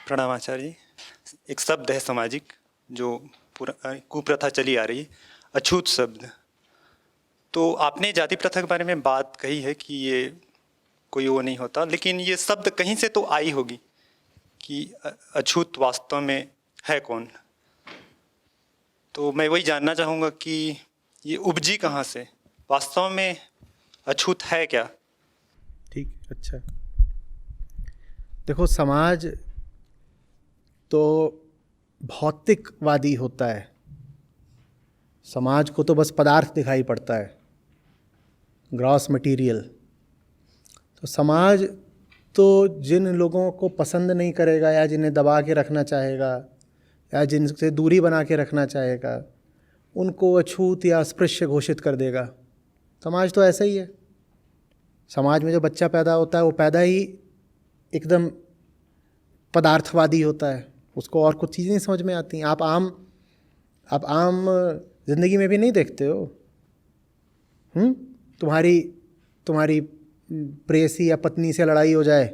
प्रणाम आचार्य जी। एक शब्द है सामाजिक जो कुप्रथा चली आ रही है, अछूत शब्द। तो आपने जाति प्रथा के बारे में बात कही है कि ये कोई वो नहीं होता, लेकिन ये शब्द कहीं से तो आई होगी कि अछूत वास्तव में है कौन। तो मैं वही जानना चाहूँगा कि ये उपजी कहाँ से, वास्तव में अछूत है क्या? ठीक, अच्छा। देखो, समाज तो भौतिकवादी होता है। समाज को तो बस पदार्थ दिखाई पड़ता है, ग्रॉस मटेरियल। तो समाज तो जिन लोगों को पसंद नहीं करेगा या जिन्हें दबा के रखना चाहेगा या जिनसे दूरी बना के रखना चाहेगा, उनको अछूत या अस्पृश्य घोषित कर देगा। समाज तो ऐसा ही है। समाज में जो बच्चा पैदा होता है वो पैदा ही एकदम पदार्थवादी होता है, उसको और कुछ चीज़ें नहीं समझ में आती। आप आम जिंदगी में भी नहीं देखते हो। तुम्हारी प्रेयसी या पत्नी से लड़ाई हो जाए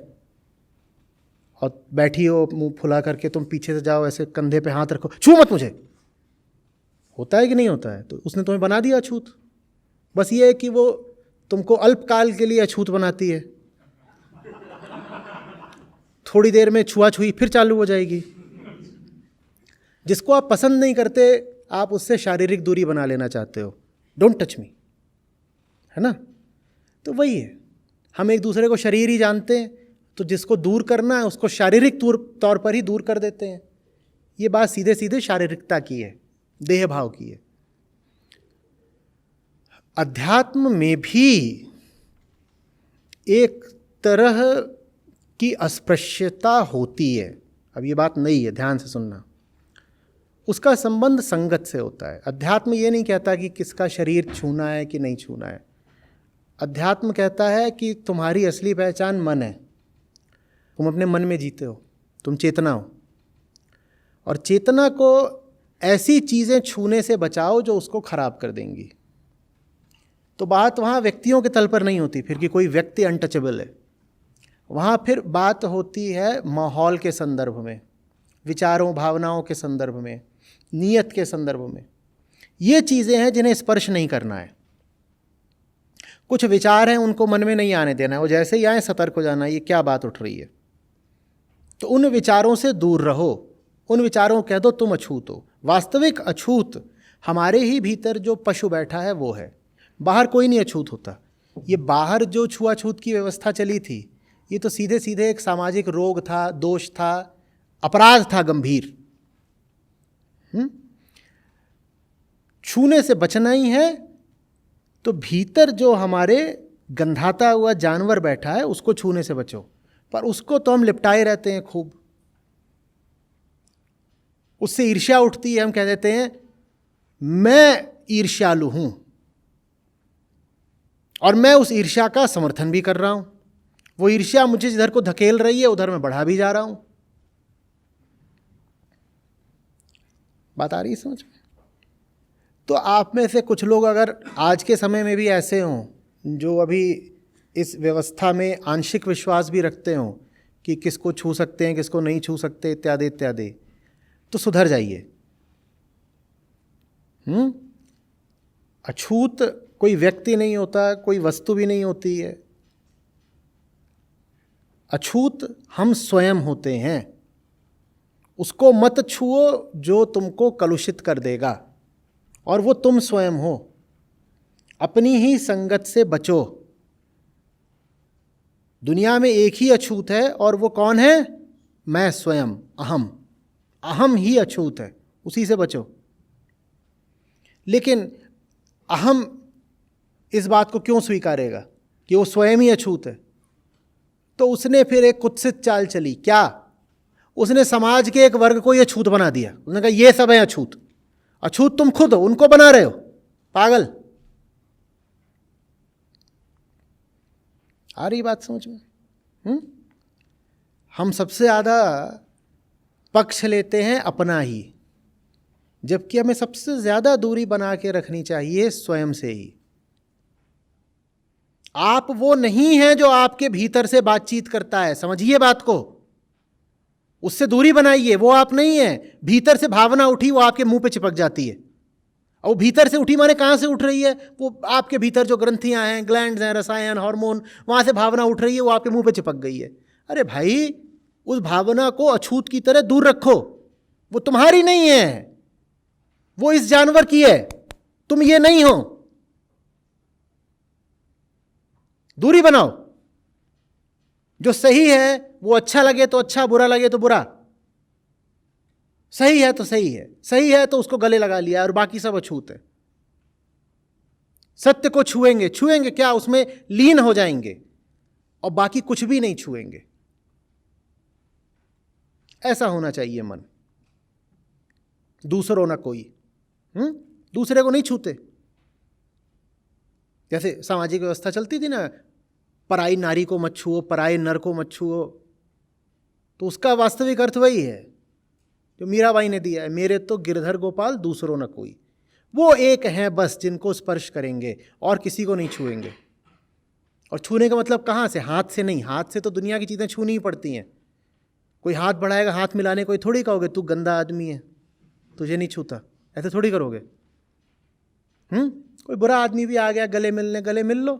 और बैठी हो मुंह फुला करके, तुम पीछे से जाओ, ऐसे कंधे पे हाथ रखो, छू मत मुझे। होता है कि नहीं होता है? तो उसने तुम्हें बना दिया अछूत। बस ये है कि वो तुमको अल्पकाल के लिए अछूत बनाती है, थोड़ी देर में छुआ-छुई फिर चालू हो जाएगी। जिसको आप पसंद नहीं करते, आप उससे शारीरिक दूरी बना लेना चाहते हो, डोंट टच मी, है ना? तो वही है, हम एक दूसरे को शरीर ही जानते हैं, तो जिसको दूर करना है उसको शारीरिक तौर पर ही दूर कर देते हैं। ये बात सीधे सीधे शारीरिकता की है, देह भाव की है। अध्यात्म में भी एक तरह की अस्पृश्यता होती है। अब ये बात नहीं है, ध्यान से सुनना। उसका संबंध संगत से होता है। अध्यात्म ये नहीं कहता कि किसका शरीर छूना है कि नहीं छूना है। अध्यात्म कहता है कि तुम्हारी असली पहचान मन है, तुम अपने मन में जीते हो, तुम चेतना हो, और चेतना को ऐसी चीज़ें छूने से बचाओ जो उसको खराब कर देंगी। तो बात वहाँ व्यक्तियों के तल पर नहीं होती फिर कि कोई व्यक्ति अनटचेबल है। वहाँ फिर बात होती है माहौल के संदर्भ में, विचारों भावनाओं के संदर्भ में, नियत के संदर्भ में। ये चीज़ें हैं जिन्हें स्पर्श नहीं करना है। कुछ विचार हैं, उनको मन में नहीं आने देना है, वो जैसे ही आए सतर्क हो जाना है, ये क्या बात उठ रही है। तो उन विचारों से दूर रहो, उन विचारों को कह दो तुम अछूत हो। वास्तविक अछूत हमारे ही भीतर जो पशु बैठा है वो है, बाहर कोई नहीं अछूत होता। ये बाहर जो छुआछूत की व्यवस्था चली थी, ये तो सीधे सीधे एक सामाजिक रोग था, दोष था, अपराध था गंभीर। छूने से बचना ही है। तो भीतर जो हमारे गंधाता हुआ जानवर बैठा है उसको छूने से बचो, पर उसको तो हम लिपटाए रहते हैं खूब। उससे ईर्ष्या उठती है, हम कह देते हैं मैं ईर्ष्यालु हूं और मैं उस ईर्ष्या का समर्थन भी कर रहा हूं। वो ईर्ष्या मुझे जिधर को धकेल रही है उधर मैं बढ़ा भी जा रहा हूं। बात आ रही है समझ में? तो आप में से कुछ लोग अगर आज के समय में भी ऐसे हों जो अभी इस व्यवस्था में आंशिक विश्वास भी रखते हों कि किसको छू सकते हैं किसको नहीं छू सकते इत्यादि इत्यादि, तो सुधर जाइए। अछूत कोई व्यक्ति नहीं होता, कोई वस्तु भी नहीं होती है। अछूत हम स्वयं होते हैं। उसको मत छुओ जो तुमको कलुषित कर देगा, और वो तुम स्वयं हो। अपनी ही संगत से बचो। दुनिया में एक ही अछूत है और वो कौन है? मैं स्वयं, अहम। अहम ही अछूत है, उसी से बचो। लेकिन अहम इस बात को क्यों स्वीकारेगा कि वो स्वयं ही अछूत है? तो उसने फिर एक कुत्सित चाल चली। क्या? उसने समाज के एक वर्ग को ये छूत बना दिया। उसने कहा ये सब है अछूत। अछूत तुम खुद हो, उनको बना रहे हो, पागल। आ रही बात समझ में? हम सबसे ज़्यादा पक्ष लेते हैं अपना ही, जबकि हमें सबसे ज़्यादा दूरी बना के रखनी चाहिए स्वयं से ही। आप वो नहीं हैं जो आपके भीतर से बातचीत करता है, समझिए बात को। उससे दूरी बनाइए, वो आप नहीं है। भीतर से भावना उठी, वो आपके मुंह पे चिपक जाती है। और वो भीतर से उठी माने कहाँ से उठ रही है? वो आपके भीतर जो ग्रंथियां हैं, ग्लैंड्स हैं, रसायन, हार्मोन, वहाँ से भावना उठ रही है, वो आपके मुंह पे चिपक गई है। अरे भाई, उस भावना को अछूत की तरह दूर रखो। वो तुम्हारी नहीं है, वो इस जानवर की है, तुम ये नहीं हो। दूरी बनाओ। जो सही है वो अच्छा लगे तो अच्छा, बुरा लगे तो बुरा। सही है तो सही है, सही है तो उसको गले लगा लिया और बाकी सब अछूत है। सत्य को छुएंगे, छुएंगे क्या? उसमें लीन हो जाएंगे और बाकी कुछ भी नहीं छुएंगे। ऐसा होना चाहिए मन। दूसरों ना कोई, दूसरे को नहीं छूते। जैसे सामाजिक व्यवस्था चलती थी ना, पराई नारी को मत छुओ, पराई नर को मत छुओ, तो उसका वास्तविक अर्थ वही है जो मीराबाई ने दिया है, मेरे तो गिरधर गोपाल दूसरों न कोई। वो एक है बस जिनको स्पर्श करेंगे और किसी को नहीं छुएंगे। और छूने का मतलब कहाँ से? हाथ से नहीं। हाथ से तो दुनिया की चीज़ें छूनी ही पड़ती हैं। कोई हाथ बढ़ाएगा हाथ मिलाने, कोई थोड़ी कहोगे तू गंदा आदमी है, तुझे नहीं छूता, ऐसे थोड़ी करोगे। कोई बुरा आदमी भी आ गया गले मिलने, गले मिल लो,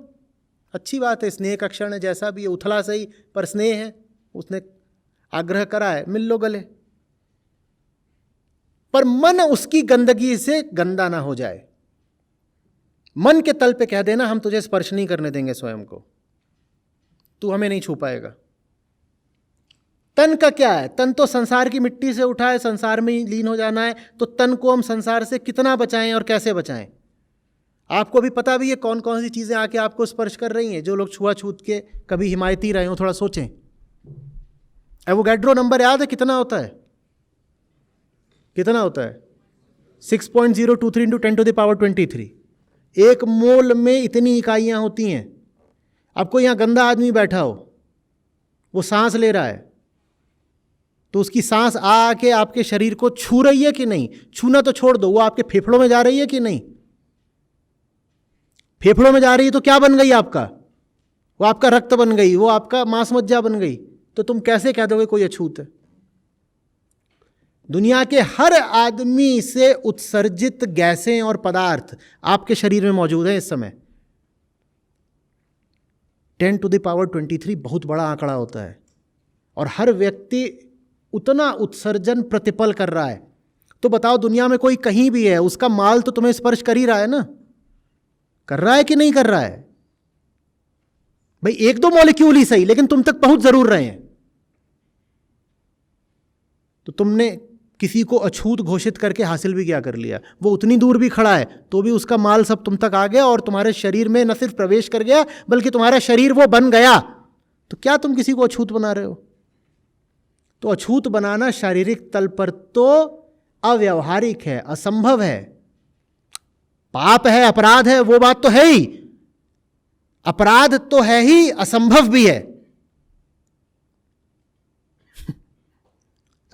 अच्छी बात है, स्नेह का क्षण है, जैसा भी है, उथला सही पर स्नेह है, उसने आग्रह करा है, मिल लो गले। पर मन उसकी गंदगी से गंदा ना हो जाए। मन के तल पे कह देना हम तुझे स्पर्श नहीं करने देंगे स्वयं को, तू हमें नहीं छू पाएगा। तन का क्या है? तन तो संसार की मिट्टी से उठा है, संसार में ही लीन हो जाना है। तो तन को हम संसार से कितना बचाएं और कैसे बचाएं? आपको भी पता भी है कौन कौन सी चीज़ें आके आपको स्पर्श कर रही हैं। जो लोग छुआछूत के कभी हिमायती रहे हो, थोड़ा सोचें। एवोगैड्रो नंबर याद है कितना होता है? कितना होता है? 6.023 × 10⁻23। एक मोल में इतनी इकाइयाँ होती हैं। आपको यहाँ गंदा आदमी बैठा हो, वो सांस ले रहा है, तो उसकी सांस आके आपके शरीर को छू रही है कि नहीं? छूना तो छोड़ दो, वो आपके फेफड़ों में जा रही है कि नहीं? फेफड़ों में जा रही है तो क्या बन गई आपका? वो आपका रक्त बन गई, वो आपका मांस मज्जा बन गई। तो तुम कैसे कह दोगे कोई अछूत है? दुनिया के हर आदमी से उत्सर्जित गैसें और पदार्थ आपके शरीर में मौजूद है इस समय। 10⁻23 बहुत बड़ा आंकड़ा होता है, और हर व्यक्ति उतना उत्सर्जन प्रतिपल कर रहा है। तो बताओ, दुनिया में कोई कहीं भी है, उसका माल तो तुम्हें स्पर्श कर ही रहा है ना? कर रहा है कि नहीं कर रहा है? भाई, एक दो मॉलिक्यूल ही सही, लेकिन तुम तक पहुंच जरूर रहे हैं। तो तुमने किसी को अछूत घोषित करके हासिल भी क्या कर लिया? वो उतनी दूर भी खड़ा है तो भी उसका माल सब तुम तक आ गया, और तुम्हारे शरीर में न सिर्फ प्रवेश कर गया बल्कि तुम्हारा शरीर वो बन गया। तो क्या तुम किसी को अछूत बना रहे हो? तो अछूत बनाना शारीरिक तल पर तो अव्यावहारिक है, असंभव है, पाप है, अपराध है, वो बात तो है ही। अपराध तो है ही, असंभव भी है।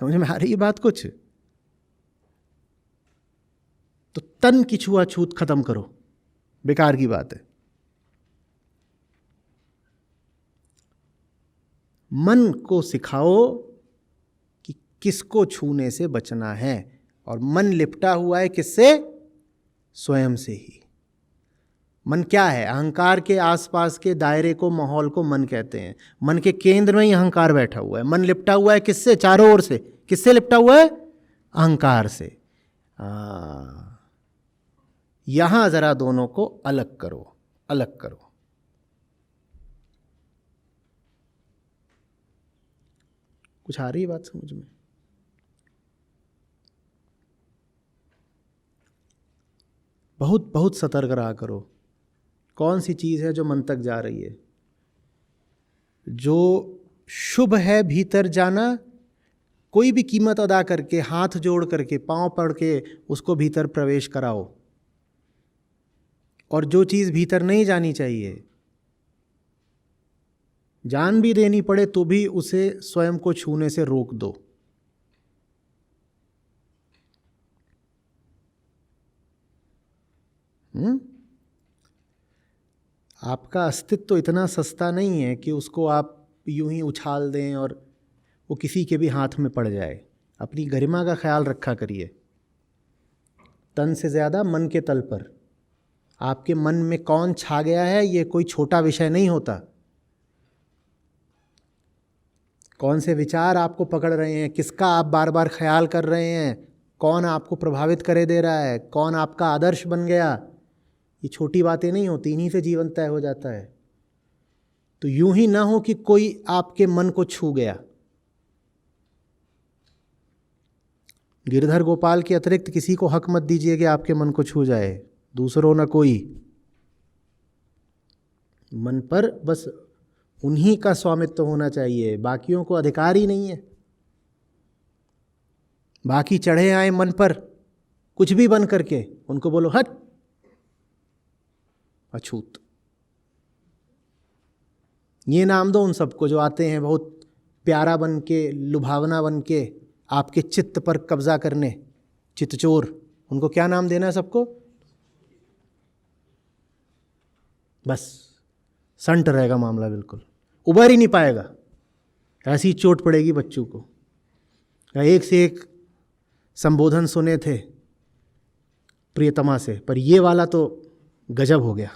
समझ में आ रही है बात कुछ? तो तन की छुआछूत खत्म करो, बेकार की बात है। मन को सिखाओ कि किसको छूने से बचना है, और मन लिपटा हुआ है किससे? स्वयं से ही। मन क्या है? अहंकार के आसपास के दायरे को, माहौल को मन कहते हैं। मन के केंद्र में ही अहंकार बैठा हुआ है। मन लिपटा हुआ है किससे? चारों ओर से। किससे लिपटा हुआ है? अहंकार से। यहां जरा दोनों को अलग करो, अलग करो। कुछ आ रही है बात समझ में? बहुत बहुत सतर्क रहा करो। कौन सी चीज़ है जो मन तक जा रही है? जो शुभ है भीतर जाना, कोई भी कीमत अदा करके, हाथ जोड़ करके, पांव पड़ के उसको भीतर प्रवेश कराओ। और जो चीज़ भीतर नहीं जानी चाहिए, जान भी देनी पड़े तो भी उसे स्वयं को छूने से रोक दो। आपका अस्तित्व इतना सस्ता नहीं है कि उसको आप यूं ही उछाल दें। और वो किसी के भी हाथ में पड़ जाए। अपनी गरिमा का ख्याल रखा करिए। तन से ज़्यादा मन के तल पर। आपके मन में कौन छा गया है ये कोई छोटा विषय नहीं होता। कौन से विचार आपको पकड़ रहे हैं, किसका आप बार बार ख्याल कर रहे हैं, कौन आपको प्रभावित करे दे रहा है, कौन आपका आदर्श बन गया, ये छोटी बातें नहीं होती, इन्हीं से जीवन तय हो जाता है। तो यूं ही ना हो कि कोई आपके मन को छू गया। गिरधर गोपाल के अतिरिक्त किसी को हक मत दीजिए कि आपके मन को छू जाए, दूसरों ना कोई। मन पर बस उन्हीं का स्वामित्व होना चाहिए, बाकियों को अधिकार ही नहीं है। बाकी चढ़े आए मन पर कुछ भी बन करके, उनको बोलो हट, अछूत। ये नाम दो उन सबको जो आते हैं बहुत प्यारा बन के, लुभावना बन के आपके चित्त पर कब्जा करने, चित्तचोर। उनको क्या नाम देना है सबको? बस संट रहेगा मामला, बिल्कुल उबर ही नहीं पाएगा। ऐसी चोट पड़ेगी बच्चों को। एक से एक संबोधन सुने थे प्रियतमा से, पर ये वाला तो गजब हो गया।